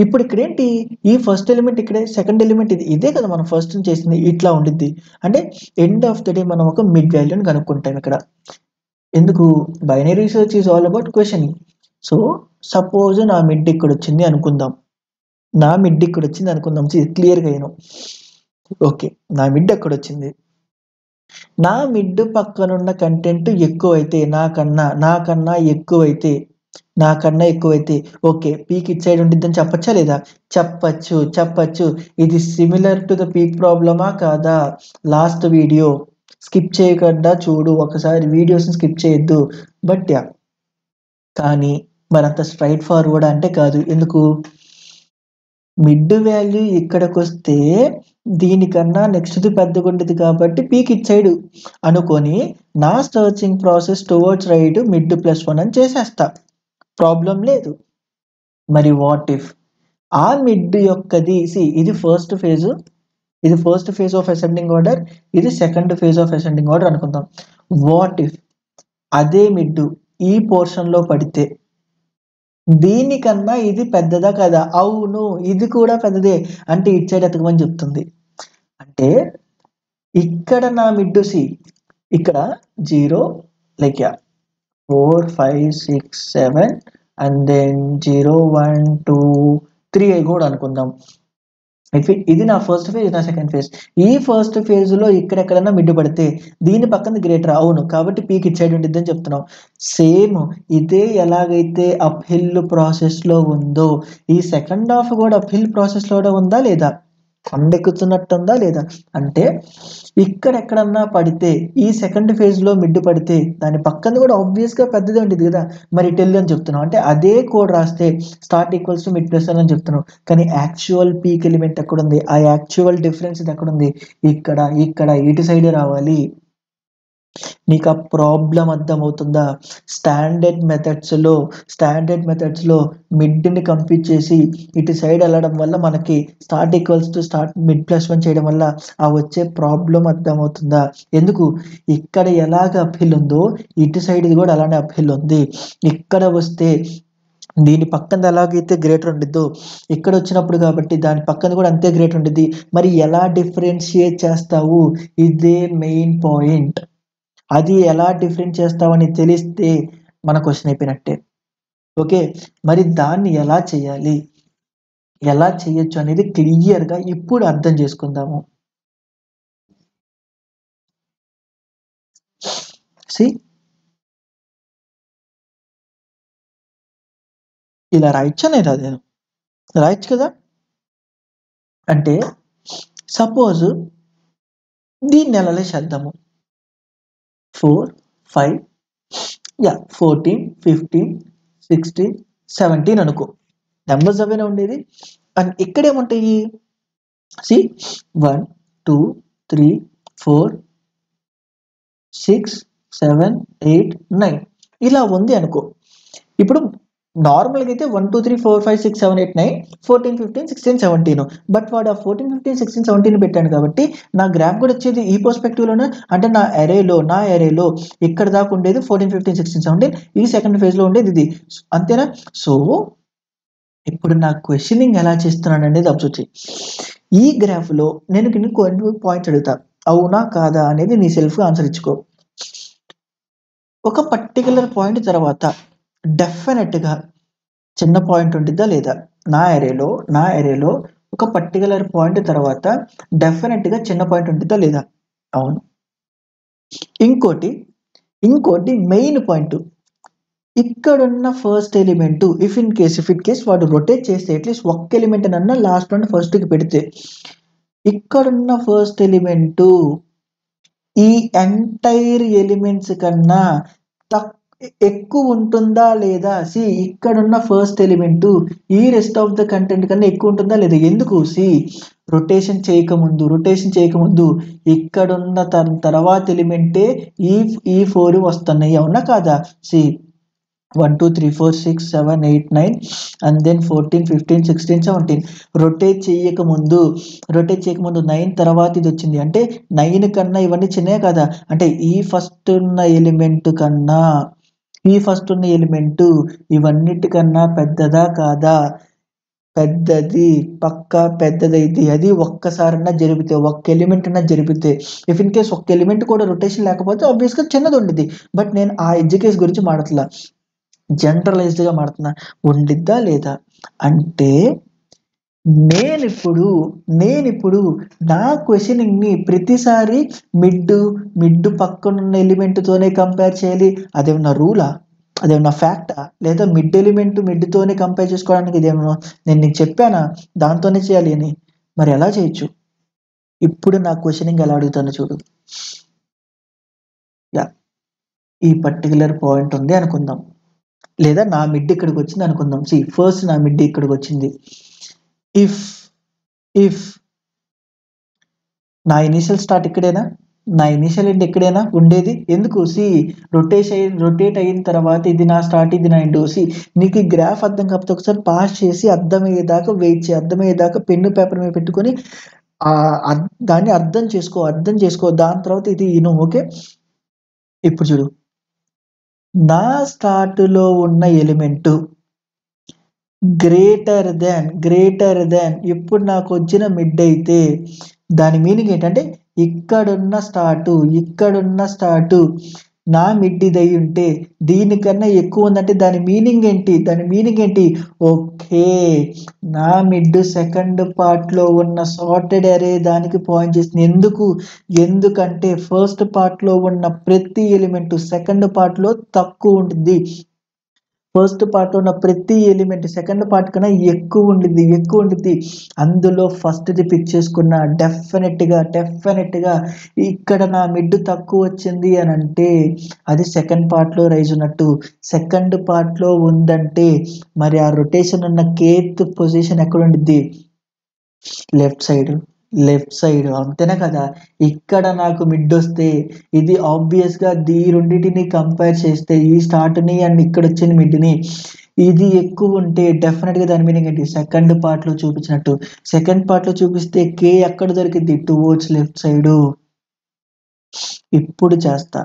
A: ఇప్పుడు ఇక్కడ ఏంటి, ఈ ఫస్ట్ ఎలిమెంట్ ఇక్కడే, సెకండ్ ఎలిమెంట్ ఇదే కదా మనం ఫస్ట్ చేసింది, ఇట్లా ఉండిద్ది. అంటే ఎండ్ ఆఫ్ ద డే మనం ఒక మిడ్ వాల్యూని కనుక్కుంటాం ఇక్కడ. ఎందుకు, binary research is all about questioning. So suppose నా మిడ్ ఇక్కడ వచ్చింది అనుకుందాం, క్లియర్గా అయినా. ఓకే, నా మిడ్ అక్కడ వచ్చింది. నా మిడ్ పక్కనున్న కంటెంట్ ఎక్కువైతే నాకన్నా ఎక్కువైతే ఓకే, పీక్ ఇట్ సైడ్ ఉండిద్దని చెప్పచ్చా లేదా, చెప్పచ్చు. ఇది సిమిలర్ టు ద పీక్ ప్రాబ్లమా కాదా, లాస్ట్ వీడియో స్కిప్ చేయకుండా చూడు, ఒకసారి వీడియోస్ స్కిప్ చేయొద్దు. బట్ కానీ మరంత స్ట్రైట్ ఫార్వర్డ్ అంటే కాదు. ఎందుకు, మిడ్ వాల్యూ ఇక్కడికి వస్తే దీనికన్నా నెక్స్ట్ పెద్దగా ఉండేది కాబట్టి పీక్ ఇట్ సైడ్ అనుకొని నా సర్చింగ్ ప్రాసెస్ టువర్డ్స్ రైట్ మిడ్+1 అని చేసేస్తా, ప్రాబ్లం లేదు. మరి వాట్ ఇఫ్ ఆ మిడ్ యొక్కది, ఇది first phase of ascending order, ఇది second phase of ascending order అనుకుందాం. వాట్ ఇఫ్ అదే మిడ్ ఈ పోర్షన్ లో పడితే దీనికన్నా ఇది పెద్దదా కదా, అవును ఇది కూడా పెద్దదే, అంటే ఇట్ సైడ్ ఎతకమని చెప్తుంది. అంటే ఇక్కడ నా మిడ్ ఇక్కడ 0 లైక్ 4 5 6 7 అండ్ దెన్ 0 1 2 3 కూడా అనుకుందాం. ఇది నా ఫస్ట్ ఫేజ్, ఇది నా సెకండ్ ఫేజ్. ఈ ఫస్ట్ ఫేజ్ లో ఇక్కడెక్కడన్నా మిడ్ పడితే దీని పక్కన గ్రేటర్ అవును, కాబట్టి పీక్ ఇట్ సైడ్ ఉండిద్ది అని చెప్తున్నాం. సేమ్ ఇదే ఎలాగైతే అప్ హిల్ ప్రాసెస్ లో ఉందో ఈ సెకండ్ హాఫ్ కూడా అప్ హిల్ ప్రాసెస్ లో ఉందా లేదా, కొండెక్కుతున్నట్టుందా లేదా అంటే ఇక్కడ ఎక్కడన్నా పడితే ఈ సెకండ్ ఫేజ్ లో మిడ్ పడితే దాని పక్కన కూడా ఆబ్వియస్ గా పెద్దదే ఉంటుంది కదా, మరి టెల్ అని చెప్తున్నాం. అంటే అదే కోడ్ రాస్తే start equals to mid plus అని చెప్తున్నాం. కానీ యాక్చువల్ పీక్ ఎలిమెంట్ ఎక్కడ ఉంది, ఆ యాక్చువల్ డిఫరెన్స్ ఎక్కడ ఉంది, ఇక్కడ ఇక్కడ ఇటు సైడ్ రావాలి. నీకు ఆ ప్రాబ్లం అర్థమవుతుందా? స్టాండర్డ్ మెథడ్స్ లో మిడ్ ని కంప్లీట్ చేసి ఇటు సైడ్ వెళ్ళడం వల్ల మనకి start equals to start mid plus 1 చేయడం వల్ల ఆ వచ్చే ప్రాబ్లం అర్థమవుతుందా? ఎందుకు ఇక్కడ ఎలాగ అప్హిల్ ఉందో ఇటు సైడ్ కూడా అలానే అప్హిల్ ఉంది. ఇక్కడ వస్తే దీని పక్కన ఎలాగైతే గ్రేటర్ ఉండిద్దో ఇక్కడ వచ్చినప్పుడు కాబట్టి దాని పక్కన కూడా అంతే గ్రేటర్ ఉండిద్ది. మరి ఎలా డిఫరెన్షియేట్ చేస్తావు, ఇదే మెయిన్ పాయింట్. అది ఎలా డిఫరెంట్ చేస్తావని తెలిస్తే మన క్వశ్చన్ అయిపోయినట్టే. ఓకే, మరి దాన్ని ఎలా చేయాలి, ఎలా చేయొచ్చు అనేది క్లియర్గా ఇప్పుడు అర్థం చేసుకుందాము. ఇలా రాయొచ్చా లేదా, నేను రాయొచ్చు కదా. అంటే సపోజ్ దీన్ని ఎలా చేద్దాము, 4 5 14 15 16 17 అనుకో, నెంబర్స్ అవేనా ఉండేది. అండ్ ఇక్కడేముంటాయి, 1 2 3 4 6 7 8 9 ఇలా ఉంది అనుకో. ఇప్పుడు నార్మల్గా అయితే 1 2 3 4 5 6 7 8 9 14 15 16 17, బట్ వాడు ఆ 14 15 16 17 పెట్టాను కాబట్టి నా గ్రాఫ్ కూడా వచ్చేది ఈ పర్స్పెక్టివ్లోనే. అంటే నా ఎరేలో ఇక్కడ దాకా ఉండేది 14 15 16 17, ఈ సెకండ్ ఫేజ్లో ఉండేది ఇది, అంతేనా. సో ఇప్పుడు నా క్వశ్చనింగ్ ఎలా చేస్తున్నాను అనేది అబ్జర్వ్ చేయి. ఈ గ్రాఫ్లో నేను కొన్ని పాయింట్స్ అడుగుతా, అవునా కాదా అనేది నీ సెల్ఫ్గా ఆన్సర్ ఇచ్చుకో. ఒక పర్టికులర్ పాయింట్ తర్వాత డెఫినెట్గా చిన్న పాయింట్ ఉంటుందా లేదా, నా ఎరేలో ఒక పర్టికులర్ పాయింట్ తర్వాత డెఫినెట్గా చిన్న పాయింట్ ఉంటుందా లేదా, అవును. ఇంకోటి మెయిన్ పాయింట్, ఇక్కడున్న first element if in case వాడు రొటేట్ చేస్తే అట్లీస్ట్ ఒక్క ఎలిమెంట్ అన్నా లాస్ట్ నుండి ఫస్ట్కి పెడితే ఇక్కడున్న ఫస్ట్ ఎలిమెంట్ ఈ ఎంటైర్ ఎలిమెంట్స్ కన్నా ఎక్కువ ఉంటుందా లేదా. ఇక్కడున్న ఫస్ట్ ఎలిమెంట్ ఈ రెస్ట్ ఆఫ్ ద కంటెంట్ కన్నా ఎక్కువ ఉంటుందా లేదా. ఎందుకు రొటేషన్ చేయకముందు ఇక్కడున్న తర్వాత ఎలిమెంటే ఈ 4 వస్తున్నాయి, అవునా కాదా. 1 2 3 4 6 7 8 9 అండ్ దెన్ 14 15 16 17. రొటేట్ చేయకముందు 9 తర్వాత ఇది వచ్చింది, అంటే 9 కన్నా ఇవన్నీ చిన్నవే కదా. అంటే ఈ ఫస్ట్ ఉన్న ఎలిమెంట్ ఇవన్నిటికన్నా పెద్దదా కాదా, పెద్దది, పక్కా పెద్దదైతే. అది ఒక్కసారన్నా జరిపితే, ఒక్క ఎలిమెంట్ అన్నా జరిపితే. ఇఫ్ ఇన్ కేస్ ఒక్క ఎలిమెంట్ కూడా రొటేషన్ లేకపోతే ఆబ్వియస్గా చిన్నది ఉండిద్ది. బట్ నేను ఆ ఎడ్జ్ కేస్ గురించి మాట్లాడలా, జనరలైజ్డ్గా మాడుతున్నా, ఉండిద్దా లేదా. అంటే నేనిప్పుడు నా క్వశ్చనింగ్ని ప్రతిసారి మిడ్ పక్కనున్న ఎలిమెంట్తోనే కంపేర్ చేయాలి, అదేమన్నా రూలా, అదేమన్నా ఫ్యాక్టా, లేదా మిడ్తోనే కంపేర్ చేసుకోవడానికి ఇదేమన్నా నేను నీకు చెప్పానా దాంతోనే చేయాలి అని. మరి ఎలా చేయొచ్చు, ఇప్పుడు నా క్వశ్చనింగ్ ఎలా అడుగుతాను చూడు. ఈ పర్టికులర్ పాయింట్ ఉంది అనుకుందాం, లేదా నా మిడ్ ఇక్కడికి వచ్చింది అనుకుందాం. ఫస్ట్ నా మిడ్ ఇక్కడికి వచ్చింది. ఇఫ్ నా ఇనిషియల్ స్టార్ట్ ఇక్కడేనా, నా ఇనిషియల్ ఎండ్ ఎక్కడైనా ఉండేది. ఎందుకు రొటేట్ అయిన తర్వాత ఇది నా స్టార్ట్, ఇది నా ఎండ్. నీకు ఈ గ్రాఫ్ అర్థం కాకపోతే ఒకసారి పాస్ చేసి అర్థమయ్యేదాకా వెయిట్ చేయి, అర్థమయ్యేదాకా పెన్ను పేపర్ మీద పెట్టుకొని దాన్ని అర్థం చేసుకో. దాని తర్వాత ఇది ఓకే. ఇప్పుడు చూడు, నా స్టార్ట్లో ఉన్న ఎలిమెంట్ గ్రేటర్ దెన్ ఇప్పుడు నాకు వచ్చిన మిడ్ అయితే దాని మీనింగ్ ఏంటంటే ఇక్కడున్న స్టార్ట్ నా మిడ్ ఇది అయి ఉంటే దీనికన్నా ఎక్కువ ఉందంటే దాని మీనింగ్ ఏంటి? ఓకే, నా మిడ్ సెకండ్ పార్ట్లో ఉన్న సార్టెడ్ అరే దానికి పాయింట్ చేస్తుంది. ఎందుకంటే ఫస్ట్ పార్ట్లో ఉన్న ప్రతి ఎలిమెంట్ సెకండ్ పార్ట్లో తక్కువ ఉంటుంది. ఫస్ట్ పార్ట్లో ఉన్న ప్రతి ఎలిమెంట్ సెకండ్ పార్ట్ కన్నా ఎక్కువ ఉండిద్ది. అందులో ఫస్ట్ది పిక్ చేసుకున్న డెఫినెట్గా ఇక్కడ నా మిడ్ తక్కువ వచ్చింది అని అంటే అది సెకండ్ పార్ట్లో రైజ్ ఉన్నట్టు. సెకండ్ పార్ట్లో ఉందంటే మరి ఆ రొటేషన్ ఉన్న కేత్ పొజిషన్ ఎక్కడ ఉండిద్ది? లెఫ్ట్ సైడ్ అంతేనా కదా. ఇక్కడ నాకు మిడ్ వస్తే ఇది ఆబ్వియస్గా ఈ రెండింటిని కంపేర్ చేస్తే ఈ స్టార్ట్ని అండ్ ఇక్కడ వచ్చిన మిడ్ని ఇది ఎక్కువ ఉంటే డెఫినెట్గా దాని మీనింగ్ ఏంటి? సెకండ్ పార్ట్లో చూపించినట్టు. సెకండ్ పార్ట్లో చూపిస్తే కే ఎక్కడ దొరికింది? Towards left side. ఇప్పుడు చేస్తా.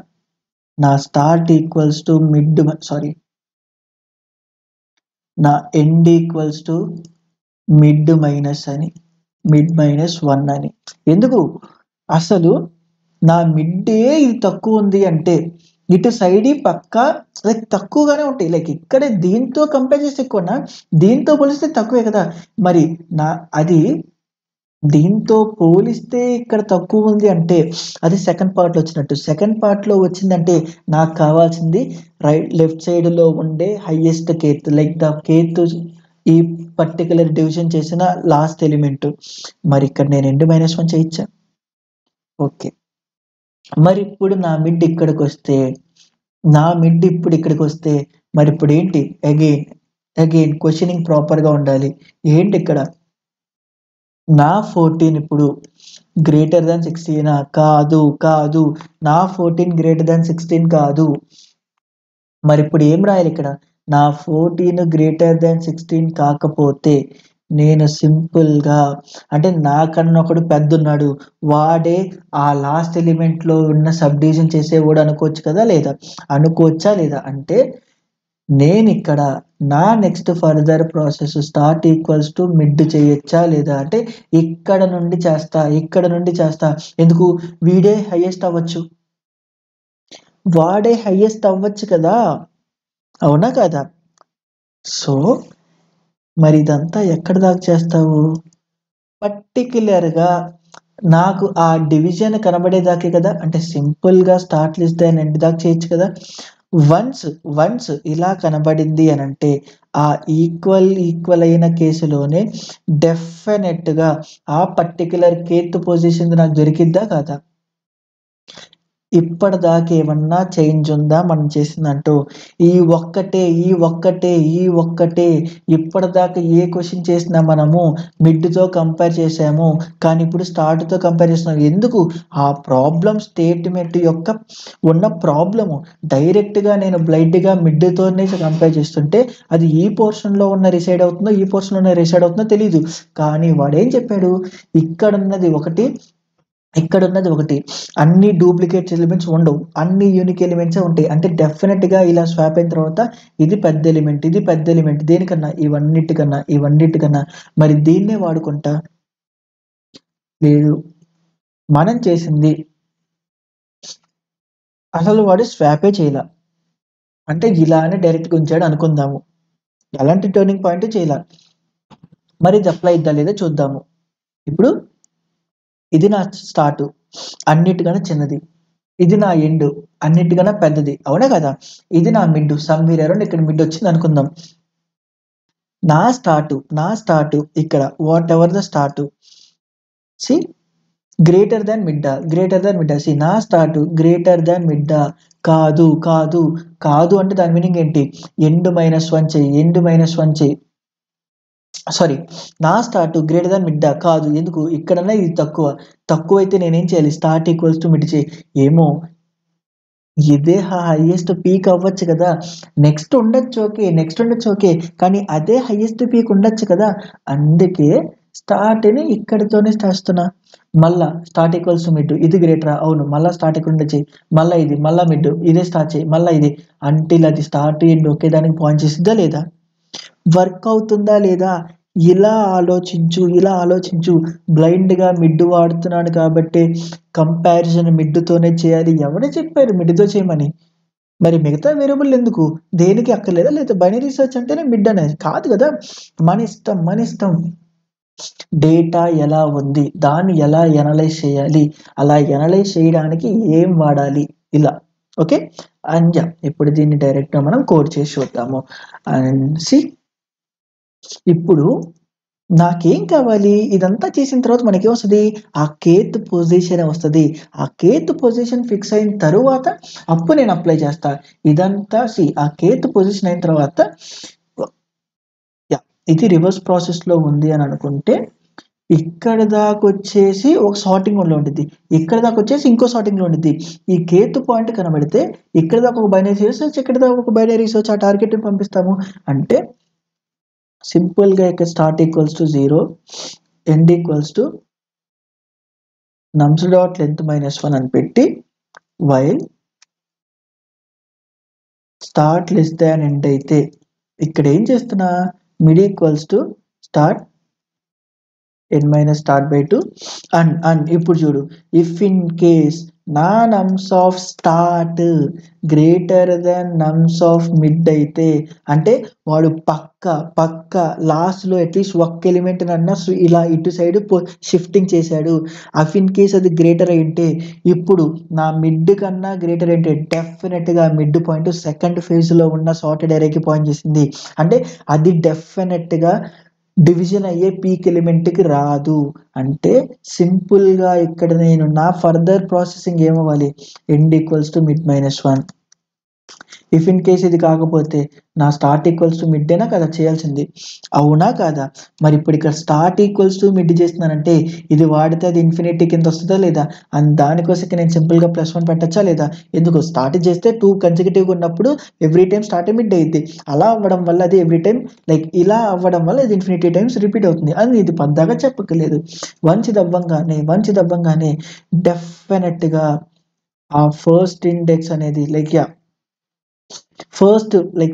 A: నా స్టార్ట్ ఈక్వల్స్ టు మిడ్ నా end equals to mid minus 1 అని. ఎందుకు? అసలు నా మిడ్డే ఇది తక్కువ ఉంది అంటే ఇటు సైడ్ పక్కా లైక్ తక్కువగానే ఉంటాయి. లైక్ ఇక్కడ దీంతో కంపేర్ చేస్తే ఎక్కువనా, దీంతో పోలిస్తే తక్కువే కదా. మరి అది దీంతో పోలిస్తే ఇక్కడ తక్కువ ఉంది అంటే అది సెకండ్ పార్ట్లో వచ్చినట్టు. సెకండ్ పార్ట్లో వచ్చిందంటే నాకు కావాల్సింది లెఫ్ట్ సైడ్లో ఉండే highest kth, like the kth ఈ పర్టికులర్ డివిజన్ చేసిన లాస్ట్ ఎలిమెంట్. మరి ఇక్కడ నేను ఎండ్ -1 చేయొచ్చా? ఓకే, మరి ఇప్పుడు నా మిడ్ ఇక్కడికి వస్తే మరి ఇప్పుడు ఏంటి? అగైన్ క్వశ్చనింగ్ ప్రాపర్గా ఉండాలి. ఏంటి ఇక్కడ? నా 14 ఇప్పుడు గ్రేటర్ దాన్ 16 కాదు. నా 14 గ్రేటర్ దాన్ 16 కాదు. మరి ఇప్పుడు ఏం రాయాలి ఇక్కడ? నా 14 గ్రేటర్ దాన్ 16 కాకపోతే నేను సింపుల్గా అంటే నాకన్నా ఒకడు పెద్ద ఉన్నాడు, వాడే ఆ లాస్ట్ ఎలిమెంట్లో ఉన్న సబ్ డివిజన్ చేసేవాడు అనుకోవచ్చు కదా లేదా? అనుకోవచ్చా లేదా? అంటే నేను ఇక్కడ నా next further process start equals to mid చేయొచ్చా లేదా? అంటే ఇక్కడ నుండి చేస్తా. ఎందుకు? వీడే హైయెస్ట్ అవ్వచ్చు, వాడే హైయెస్ట్ అవ్వచ్చు కదా, అవునా కదా? సో మరి ఇదంతా ఎక్కడ దాకా చేస్తావు? పర్టిక్యులర్గా నాకు ఆ డివిజన్ కనబడేదాకే కదా. అంటే సింపుల్గా స్టార్ట్ లిస్ట్ దాని ఎండ్ దాకా చేయొచ్చు కదా. వన్స్ ఇలా కనబడింది అని అంటే ఆ ఈక్వల్ అయిన కేసులోనే డెఫినెట్గా ఆ పర్టిక్యులర్ కేత్ పొజిషన్ నాకు దొరికిద్దా కాదా? ఇప్పటిదాకా ఏమన్నా చేంజ్ ఉందా మనం చేసిందంటూ? ఈ ఒక్కటే ఇప్పటిదాకా ఏ క్వశ్చన్ చేసినా మనము మిడ్తో కంపేర్ చేసాము, కానీ ఇప్పుడు స్టార్ట్తో కంపేర్ చేస్తున్నాం. ఎందుకు? ఆ ప్రాబ్లం స్టేట్మెంట్ యొక్క ఉన్న ప్రాబ్లము డైరెక్ట్గా నేను బ్లైండ్గా మిడ్తోనే కంపేర్ చేస్తుంటే అది ఈ పోర్షన్లో ఉన్న రిసైడ్ అవుతుందో ఈ పోర్షన్లో ఉన్న రిసైడ్ అవుతుందో తెలియదు. కానీ వాడేం చెప్పాడు? ఇక్కడ ఉన్నది ఒకటి, అన్ని డూప్లికేట్ ఎలిమెంట్స్ ఉండవు, అన్ని యూనిక్ ఎలిమెంట్సే ఉంటాయి. అంటే డెఫినెట్గా ఇలా స్వాప్ అయిన తర్వాత ఇది పెద్ద ఎలిమెంట్ దేనికన్నా? ఇవన్నిటికన్నా. మరి దీన్నే వాడుకుంటా లేదు. మనం చేసింది అసలు వాడు స్వాపే చేయాల, అంటే ఇలానే డైరెక్ట్గా ఉంచాడు అనుకుందాము. అలాంటి టర్నింగ్ పాయింట్ చేయాల. మరి ఇది అప్లై ఇద్దా లేదా చూద్దాము. ఇప్పుడు ఇది నా స్టార్ట్ అన్నిటికన్నా చిన్నది, ఇది నా ఎండ్ అన్నిటికన్నా పెద్దది, అవునా కదా? ఇది నా మిడ్ సమ్వేర్ అరౌండ్ ఇక్కడ మిడ్ వచ్చింది అనుకుందాం. నా స్టార్ట్ ఇక్కడ వాట్ ఎవర్ ద స్టార్ట్ సి గ్రేటర్ దాన్ మిడ్డా సి నా స్టార్ట్ గ్రేటర్ దాన్ మిడ్డా కాదు అంటే దాని మీనింగ్ ఏంటి? ఎండ్ -1 చెయ్యి. సారీ, నా స్టార్ట్ గ్రేటర్ దాన్ మిడ్డా కాదు. ఎందుకు? ఇక్కడన్నా ఇది తక్కువ అయితే నేనేం చేయాలి? స్టార్ట్ ఈక్వల్స్ టు మిడ్ చేయి. ఏమో ఇదే హైయెస్ట్ పీక్ అవ్వచ్చు కదా, నెక్స్ట్ ఉండొచ్చు ఓకే, కానీ అదే హైయెస్ట్ పీక్ ఉండొచ్చు కదా. అందుకే స్టార్ట్ని ఇక్కడితోనే చేస్తున్నా. మళ్ళా స్టార్ట్ ఈక్వల్స్ టు మిడ్, ఇది గ్రేటరా? అవును. మళ్ళీ స్టార్ట్ ఇక్కడ ఉండే చేయి, మళ్ళీ మిడ్, ఇదే స్టార్ట్ చేయి, మళ్ళీ ఇది, అంటిల్ అది స్టార్ట్ ఎండ్ ఒకే దానికి పాయింట్ చేసిద్దా లేదా? వర్క్ అవుతుందా లేదా? ఇలా ఆలోచించు. బ్లైండ్గా మిడ్ వాడుతున్నాను కాబట్టి కంపారిజన్ మిడ్తోనే చేయాలి. ఎవరు చెప్పారు మిడ్తో చేయమని? మరి మిగతా వేరియబుల్ ఎందుకు? దేనికి అక్కర్లేదా? లేదా బైనరీ సెర్చ్ అంటేనే మిడ్ అనేది కాదు కదా. మన ఇష్టం. డేటా ఎలా ఉంది, దాన్ని ఎలా ఎనలైజ్ చేయాలి, అలా ఎనలైజ్ చేయడానికి ఏం వాడాలి, ఇలా. ఓకే, అండ్ ఇప్పుడు దీన్ని డైరెక్ట్గా మనం కోడ్ చేసి చూద్దాము. అండ్ సి, ఇప్పుడు నాకేం కావాలి, ఇదంతా చేసిన తర్వాత మనకేం వస్తుంది, ఆ కేత్ పొజిషన్ వస్తుంది. ఆ కేత్ పొజిషన్ ఫిక్స్ అయిన తరువాత అప్పుడు నేను అప్లై చేస్తా. ఇదంతా సి, ఆ కేత్ పొజిషన్ అయిన తర్వాత ఇది రివర్స్ ప్రాసెస్లో ఉంది అని అనుకుంటే, ఇక్కడ దాకా వచ్చేసి ఒక సార్టింగ్ లో ఉంటుంది, ఇక్కడ దాకా వచ్చేసి ఇంకో సార్టింగ్ లో ఉంటుంది. ఈ కేత్ పాయింట్ కనబడితే ఇక్కడ దాకా ఒక బైనరీ సెర్చ్, ఇక్కడ దాకా ఒక బైనరీ సెర్చ్, ఆ టార్గెట్ ని పంపిస్తాము. అంటే సింపుల్ గా ఇక్కడ start equals to 0, end equals to nums dot length -1 అని పెట్టి, while start less than end అయితే ఇక్కడ ఏం చేస్తున్నా, mid equals to start n-start/2 and ఇప్పుడు చూడు, ఇఫ్ ఇన్ కేస్ నా నమ్స్ of start greater than నమ్స్ of mid అయితే, అంటే వాడు పక్క లాస్ట్ లో అట్లీస్ట్ ఒక్క ఎలిమెంట్ అన్నా ఇలా ఇటు సైడ్ షిఫ్టింగ్ చేశాడు. అఫ్ ఇన్ కేస్ అది గ్రేటర్ అయితే, ఇప్పుడు నా మిడ్ కన్నా గ్రేటర్ అంటే డెఫినెట్ గా మిడ్ పాయింట్ సెకండ్ ఫేజ్ లో ఉన్న సార్టెడ్ అరేకి పాయింట్ చేసింది. అంటే అది డెఫినెట్ గా డివిజన్ అయ్యే పీక్ ఎలిమెంట్కి రాదు. అంటే సింపుల్గా ఇక్కడ నేను నా ఫర్దర్ ప్రాసెసింగ్ ఏమవ్వాలి, end equals to mid -1. If in case ఇది కాకపోతే నా స్టార్ట్ ఈక్వల్స్ టు మిడ్ అయినా కదా చేయాల్సింది, అవునా కాదా? మరి ఇప్పుడు ఇక్కడ స్టార్ట్ ఈక్వల్స్ టు మిడ్ చేస్తున్నానంటే ఇది వాడితే అది ఇన్ఫినిటీ కింద వస్తుందా లేదా? అండ్ దానికోసం నేను సింపుల్గా +1 పెట్టచ్చా లేదా? ఎందుకు, స్టార్ట్ చేస్తే 2 కన్సిక్యూటివ్గా ఉన్నప్పుడు ఎవ్రీ టైం స్టార్ట్ మిడ్ అయింది. అలా అవ్వడం వల్ల అది ఎవ్రీ టైం లైక్ ఇలా అవ్వడం వల్ల ఇది ఇన్ఫినిటీ టైమ్స్ రిపీట్ అవుతుంది. అది ఇది పద్దాగా చెప్పక్కర్లేదు. వన్స్ ఇది అవ్వంగానే డెఫినెట్గా ఆ ఫస్ట్ ఇండెక్స్ అనేది first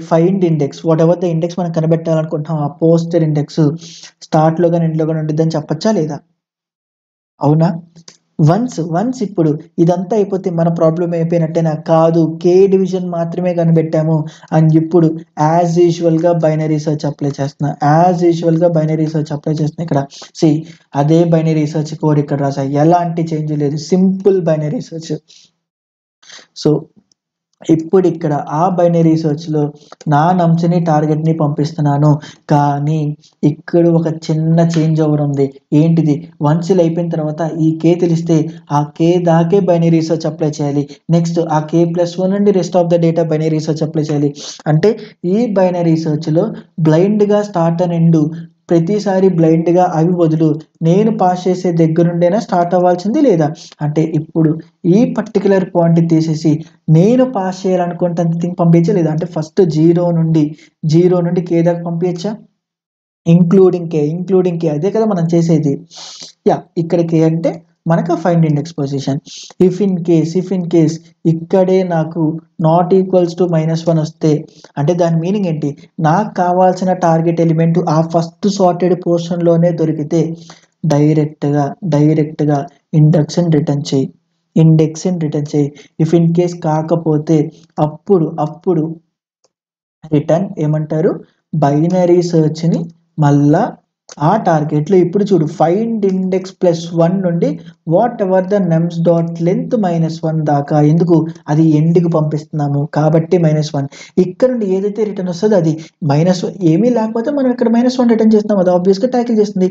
A: find index, what ever the index మనం కనిపెట్టాలనుకుంటున్నాం, ఆ పోస్టర్ ఇండెక్స్ స్టార్ట్ లో కానీ ఎండ్ లో కానీ ఉంటుందని చెప్పచ్చా లేదా? అవునా? వన్స్ ఇప్పుడు ఇదంతా అయిపోతే మన ప్రాబ్లం అయిపోయినట్టేనా? కాదు, కే డివిజన్ మాత్రమే కనిపెట్టాము. అండ్ ఇప్పుడు యాజ్ యూజువల్ గా బైనరీ సెర్చ్ అప్లై చేస్తున్నా, ఇక్కడ సి అదే బైనరీ సెర్చ్ కోడ్ ఇక్కడ రాసా, ఎలాంటి చేంజ్ లేదు, సింపుల్ బైనరీ సెర్చ్. సో ఇప్పుడు ఇక్కడ ఆ బైనరీ సెర్చ్ లో నా నమ్స్ని టార్గెట్ ని పంపిస్తున్నాను. కానీ ఇక్కడ ఒక చిన్న చేంజ్ ఓవర్ ఉంది. ఏంటిది? వన్స్ ఇలా అయిపోయిన తర్వాత ఈ కే తెలిస్తే ఆ కే దాకే బైనరీ సెర్చ్ అప్లై చేయాలి. నెక్స్ట్ ఆ k+1 నుండి rest of the data binary search apply చేయాలి. అంటే ఈ బైనరీ సెర్చ్ లో బ్లైండ్ గా స్టార్ట్ అండ్ ఎండ్ ప్రతిసారి బ్లైండ్ గా అవి బదులు నేను పాస్ చేసే దగ్గరుండేనా స్టార్ట్ అవ్వాల్సింది లేదా? అంటే ఇప్పుడు ఈ పర్టికులర్ పాయింట్ తీసేసి నేను పాస్ చేయాలనుకుంటే పంపించలేదా? అంటే ఫస్ట్ 0 నుండి కే దాకా పంపించచ్చా? ఇంక్లూడింగ్ కే అదే కదా మనం చేసేది. ఇక్కడ కే అంటే మనకు find index position. If in case ఇక్కడే నాకు నాట్ ఈక్వల్స్ టు -1 వస్తే అంటే దాని మీనింగ్ ఏంటి? నాకు కావాల్సిన టార్గెట్ ఎలిమెంట్ ఆ ఫస్ట్ సార్టెడ్ పోర్షన్ లోనే దొరికితే డైరెక్ట్ గా ఇండెక్స్ రిటర్న్ చేయి. ఇఫ్ ఇన్ కేస్ కాకపోతే అప్పుడు రిటర్న్ ఏమంటారు, బైనరీ సెర్చ్ ని మళ్ళా ఆ టార్గెట్ లో ఇప్పుడు చూడు, ఫైండ్ ఇండెక్స్ +1 నుండి whatever the నమ్స్ dot length -1 దాకా. ఎందుకు? అది ఎండ్కి పంపిస్తున్నాము కాబట్టి -1. ఇక్కడ నుండి ఏదైతే రిటర్న్ వస్తుందో అది -1, ఏమీ లేకపోతే మనం ఇక్కడ -1 రిటర్న్ చేస్తాం, అది ఆబ్వియస్ గా ట్యాకిల్ చేస్తుంది.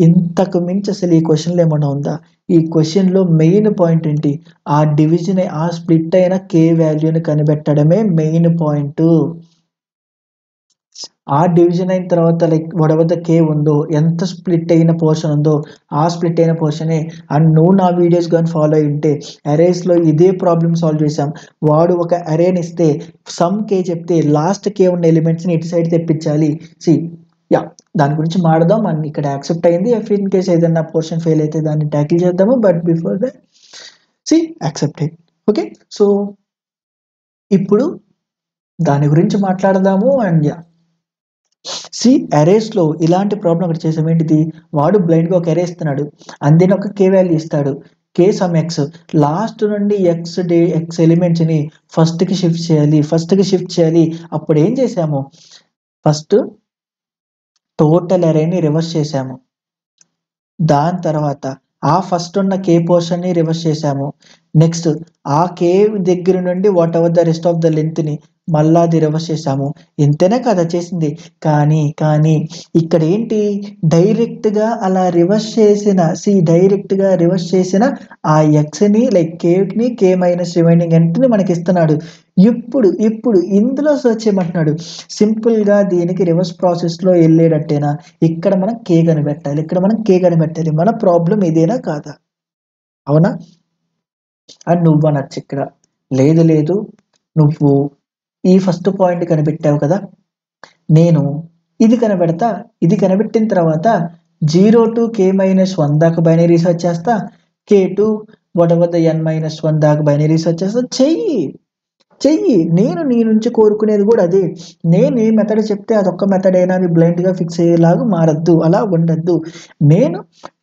A: ఇంతకు మించి అసలు ఈ క్వశ్చన్లో ఏమన్నా ఉందా? ఈ క్వశ్చన్ లో మెయిన్ పాయింట్ ఏంటి? ఆ డివిజన్ ఆ స్ప్లిట్ అయిన కే వాల్యూని కనిపెట్టడమే మెయిన్ పాయింట్. ఆ డివిజన్ అయిన తర్వాత వాట్ ఎవర్ ద కే ఉందో, ఎంత స్ప్లిట్ అయిన పోర్షన్ ఉందో ఆ స్ప్లిట్ అయిన పోర్షనే. అండ్ నువ్వు నా వీడియోస్ కానీ ఫాలో అయి ఉంటే అరేస్ లో ఇదే ప్రాబ్లమ్ సాల్వ్ చేసాం. వాడు ఒక అరేని ఇస్తే సమ్ కే చెప్తే లాస్ట్ కే ఉన్న ఎలిమెంట్స్ ని ఇటు సైడ్ తెప్పించాలి. దాని గురించి మాడదాం. అండ్ ఇక్కడ యాక్సెప్ట్ అయింది. ఇఫ్ ఇన్ కేస్ ఏదైనా పోర్షన్ ఫెయిల్ అయితే దాన్ని ట్యాకిల్ చేద్దాము. But before that accepted. Okay, so ఇప్పుడు దాని గురించి మాట్లాడదాము. అండ్ అరేస్ లో ఇలాంటి ప్రాబ్లం ఒకటి చేసాం. ఏంటిది? వాడు బ్లైండ్ గా ఒక అరే ఇస్తున్నాడు, అందేని ఒక కే వాల్యూ ఇస్తాడు. కే సమ్ ఎక్స్ లాస్ట్ నుండి ఎక్స్ ఎలిమెంట్స్ని ఫస్ట్కి షిఫ్ట్ చేయాలి. అప్పుడు ఏం చేసాము, ఫస్ట్ టోటల్ అరేని రివర్స్ చేసాము, దాని తర్వాత ఆ ఫస్ట్ ఉన్న కే పోర్షన్ని రివర్స్ చేసాము, నెక్స్ట్ ఆ కే దగ్గర నుండి whatever the rest of the లెంత్ని మళ్ళా అది రివర్స్ చేసాము. ఇంతేనే కదా చేసింది. కానీ ఇక్కడ ఏంటి, డైరెక్ట్గా అలా రివర్స్ చేసిన ఆ ఎక్స్ని లైక్ కేని కే మైనస్ రిమైనింగ్ ఎంట్ని మనకి ఇస్తున్నాడు. ఇప్పుడు ఇందులో సర్చ్ చేయమంటున్నాడు. సింపుల్గా దీనికి రివర్స్ ప్రాసెస్లో వెళ్ళేటట్టేనా, ఇక్కడ మనం కే కనిపెట్టాలి. మన ప్రాబ్లం ఇదేనా కాదా? అవునా? అండ్ నువ్వు అనొచ్చు ఇక్కడ, లేదు నువ్వు ఈ ఫస్ట్ పాయింట్ కనిపెట్టావు కదా, నేను ఇది కనిపెట్టిన తర్వాత 0 to k-1 దాకా బైనరీ రీసెర్చ్ చేస్తా, k to whatever the n-1 దాకా బైనరీ రీసెర్చ్ చేస్తా. చెయ్యి. నేను నీ నుంచి కోరుకునేది కూడా అదే. నేను ఏ మెథడ్ చెప్తే అదొక్క మెథడ్ అయినా అది బ్లైండ్గా ఫిక్స్ అయ్యేలాగా మారద్దు, అలా ఉండద్దు. నేను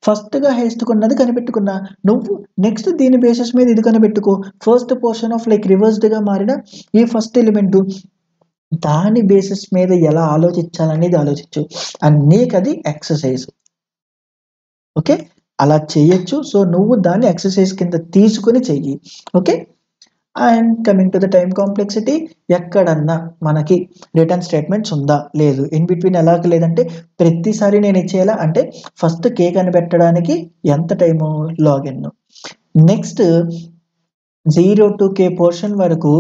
A: ఫస్ట్గా హెస్ట్కున్నది కనిపెట్టుకున్నా, నువ్వు నెక్స్ట్ దీని బేసిస్ మీద ఇది కనిపెట్టుకో. ఫస్ట్ పోర్షన్ ఆఫ్ లైక్ రివర్స్డ్గా మారిన ఈ ఫస్ట్ ఎలిమెంట్, దాని బేసిస్ మీద ఎలా ఆలోచించాలనేది ఆలోచించు. అండ్ నీకు అది ఎక్సర్సైజ్. ఓకే, అలా చేయొచ్చు. సో నువ్వు దాన్ని ఎక్సర్సైజ్ కింద తీసుకుని చెయ్యి. Okay. And coming to the time complexity, ఎక్కడన్నా మనకి రిటర్న్ స్టేట్మెంట్స్ ఉందా, లేదు. ఇన్ బిట్వీన్ ఎలాగ లేదంటే ప్రతిసారి నేను ఇచ్చేలా అంటే ఫస్ట్ కే కనిపెట్టడానికి ఎంత time, login. Next 0 to k portion వరకు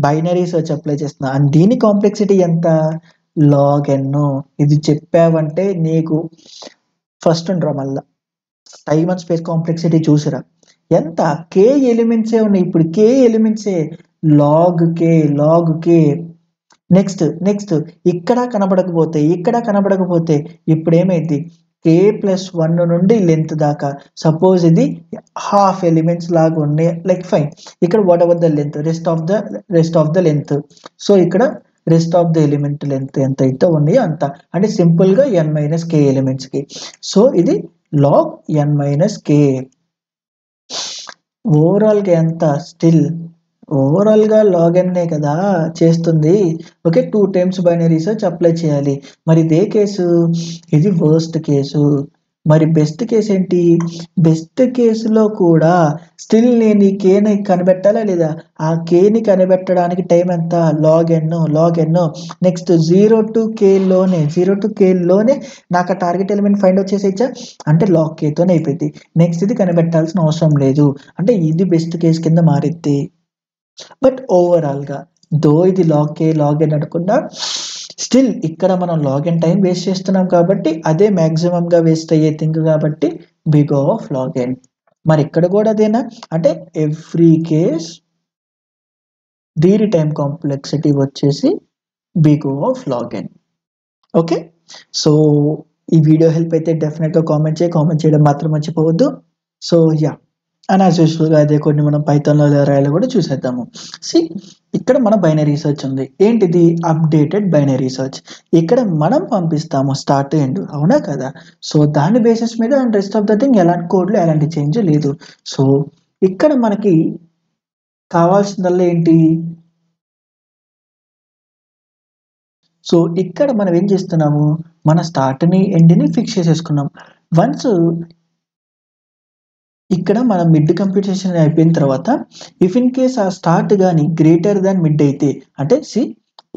A: బైనరీ సర్చ్ అప్లై చేస్తున్నా, అండ్ దీని కాంప్లెక్సిటీ ఎంత, లాగిన్. ఇది చెప్పావంటే నీకు ఫస్ట్ ఉండరా, మళ్ళా టైమ్ అండ్ స్పేస్ కాంప్లెక్సిటీ చూసిరా ఎంత, కే ఎలిమెంట్సే ఉన్నాయి. ఇప్పుడు కే ఎలిమెంట్సే, లాగ్ కే. నెక్స్ట్ ఇక్కడ కనబడకపోతే ఇప్పుడు ఏమైంది, k+1 నుండి లెంత్ దాకా. సపోజ్ ఇది హాఫ్ ఎలిమెంట్స్ లాగా ఉన్నాయి, లైక్ ఫైన్. ఇక్కడ whatever the length, rest of the length. So ఇక్కడ rest of the element length ఎంత అయితే ఉన్నాయో అంత, అంటే సింపుల్గా n-k ఎలిమెంట్స్కి. సో ఇది లాగ్ n-k. ఓవరాల్గా ఎంత, స్టిల్ ఓవరాల్గా లాగిన్నే కదా చేస్తుంది. Okay, 2 times binary search apply చేయాలి. మరి ఇదే కేసు, ఇది వర్స్ట్ కేసు. మరి బెస్ట్ కేసు ఏంటి, బెస్ట్ కేసులో కూడా స్టిల్ నేను ఈ కేని కనిపెట్టాలా లేదా, ఆ కేని కనిపెట్టడానికి టైం ఎంత, లాగిన్. నెక్స్ట్ 0 to k లోనే నాకు ఆ టార్గెట్ ఎలిమెంట్ ఫైండ్ అవుట్ చేసేయచ్చా, అంటే లాగ్ కేతోనే అయిపోయింది. నెక్స్ట్ ఇది కనిపెట్టాల్సిన అవసరం లేదు, అంటే ఇది బెస్ట్ కేసు కింద మారిద్ది. బట్ ఓవరాల్గా దో ఇది లాగిన్ అనుకున్నా, స్టిల్ ఇక్కడ మనం లాగిన్ టైం వేస్ట్ చేస్తున్నాం కాబట్టి అదే మ్యాక్సిమంగా వేస్ట్ అయ్యే థింగ్ కాబట్టి బిగ్ ఆఫ్ లాగిన్. మరి ఇక్కడ కూడా అదేనా, అంటే ఎవ్రీ కేస్ దీని టైం కాంప్లెక్సిటీ వచ్చేసి big of log n. Okay, so ఈ వీడియో హెల్ప్ అయితే డెఫినెట్గా కామెంట్ చేయడం మాత్రం మర్చిపోవద్దు. సో యా, అండ్ యాజ్ యూజువల్గా అదే కొన్ని మనం పైథాన్లో రాయాలో కూడా చూసేద్దాము. ఇక్కడ మన బైనరీ సర్చ్ ఉంది, ఏంటిది, అప్డేటెడ్ బైనరీ సర్చ్. ఇక్కడ మనం పంపిస్తాము స్టార్ట్ ఎండ్, అవునా కదా. సో దాని బేసిస్ మీద and rest of the thing ఎలాంటి కోడ్లో ఎలాంటి చేంజ్ లేదు. సో ఇక్కడ మనకి కావాల్సిందల్లా ఏంటి, సో ఇక్కడ మనం ఏం చేస్తున్నాము, మన స్టార్ట్ని ఎండ్ని ఫిక్స్ చేసేసుకున్నాం. వన్స్ ఇక్కడ మనం మిడ్ కంప్యూటేషన్ అయిపోయిన తర్వాత ఇఫ్ ఇన్ కేస్ ఆ స్టార్ట్ కానీ గ్రేటర్ దాన్ మిడ్ అయితే, అంటే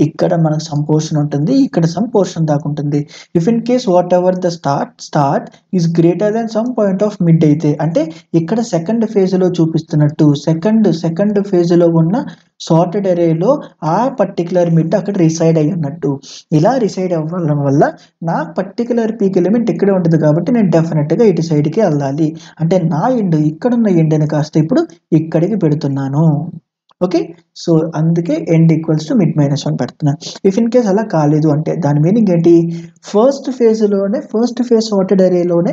A: ఇక్కడ మనకు సమ్ పోర్షన్ ఉంటుంది, ఇక్కడ సమ్ పోర్షన్ దాకా ఉంటుంది. If in case what ever the start is greater than some point of mid అయితే, అంటే ఇక్కడ సెకండ్ ఫేజ్లో చూపిస్తున్నట్టు సెకండ్ ఫేజ్లో ఉన్న సార్టెడ్ అరేలో ఆ పర్టికులర్ మిడ్ అక్కడ రిసైడ్ అయ్యి ఉన్నట్టు. ఇలా రిసైడ్ అవ్వడం వల్ల నా పర్టికులర్ పీక్ ఎలిమెంట్ ఇక్కడే ఉంటుంది కాబట్టి నేను డెఫినెట్గా ఇటు సైడ్కి వెళ్ళాలి, అంటే నా ఎండ్ ఇక్కడున్న ఎండ్ని కాస్త ఇప్పుడు ఇక్కడికి పెడుతున్నాను. ఓకే, సో అందుకే ఎండ్ ఈక్వల్స్ టు mid-1 పెడుతున్నా. ఇఫ్ ఇన్ కేస్ అలా కాలేదు అంటే దాని మీనింగ్ ఏంటి, ఫస్ట్ ఫేజ్ సార్టెడ్ అరేలోనే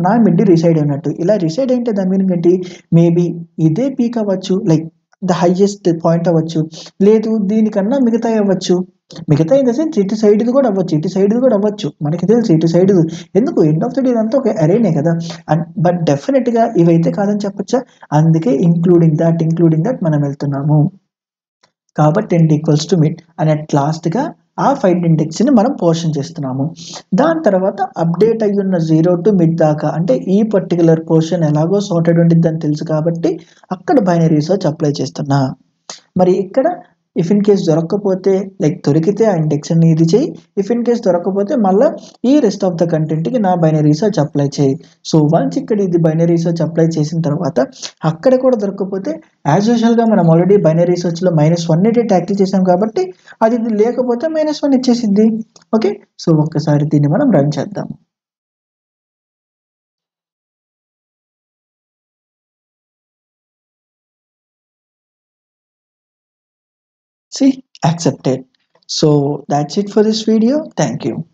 A: నా మిడ్ రిసైడ్ అయినట్టు. ఇలా రిసైడ్ అయితే దాని మీనింగ్ ఏంటి, మేబీ ఇదే పీక్ అవ్వచ్చు, లైక్ ద హైయెస్ట్ పాయింట్ అవ్వచ్చు, లేదు దీనికన్నా మిగతా అవ్వచ్చు. మిగతా ఇన్ ద సెన్స్ ఇటు సైడ్ది కూడా అవ్వచ్చు, ఇటు సైడ్ది కూడా అవ్వచ్చు, మనకి తెలుసు ఇటు సైడ్ ఎందుకు ఎండ్ ఆఫ్ ద డే ఇదంతా ఒక అరేనే కదా. అండ్ బట్ డెఫినెట్గా ఇవైతే కాదని చెప్పొచ్చా, అందుకే ఇంక్లూడింగ్ దట్ మనం వెళ్తున్నాము. కాబట్టి ఎండ్ ఈక్వల్స్ టు మిడ్ అని అట్ లాస్ట్గా ఆ ఫైండ్ ఇండెక్స్ని మనం పోర్షన్ చేస్తున్నాము. దాని తర్వాత అప్డేట్ అయ్యి ఉన్న 0 to మిడ్ దాకా, అంటే ఈ పర్టికులర్ పోర్షన్ ఎలాగో సార్టెడ్ ఉండిద్దని తెలుసు కాబట్టి అక్కడ బైనరీ సెర్చ్ అప్లై చేస్తున్నా. మరి ఇక్కడ ఇఫ్ ఇన్ కేస్ దొరకకపోతే, లైక్ దొరికితే ఆ ఇండెక్స్ ని ఇది చేయి, ఇఫ్ ఇన్ కేస్ దొరకకపోతే మళ్ళీ ఈ రెస్ట్ ఆఫ్ ద కంటెంట్కి నా బైనరీ సెర్చ్ అప్లై చేయి. సో వన్స్ ఇక్కడ ఇది బైనరీ సెర్చ్ అప్లై చేసిన తర్వాత అక్కడ కూడా దొరకకపోతే యాజ్ యూజువల్గా మనం ఆల్రెడీ బైనరీ సెర్చ్లో -1 ట్యాకిల్ చేసాం కాబట్టి అది లేకపోతే -1 ఇచ్చేసింది. ఓకే, సో ఒక్కసారి దీన్ని మనం రన్ చేద్దాం. See, accepted. So that's it for this video. Thank you.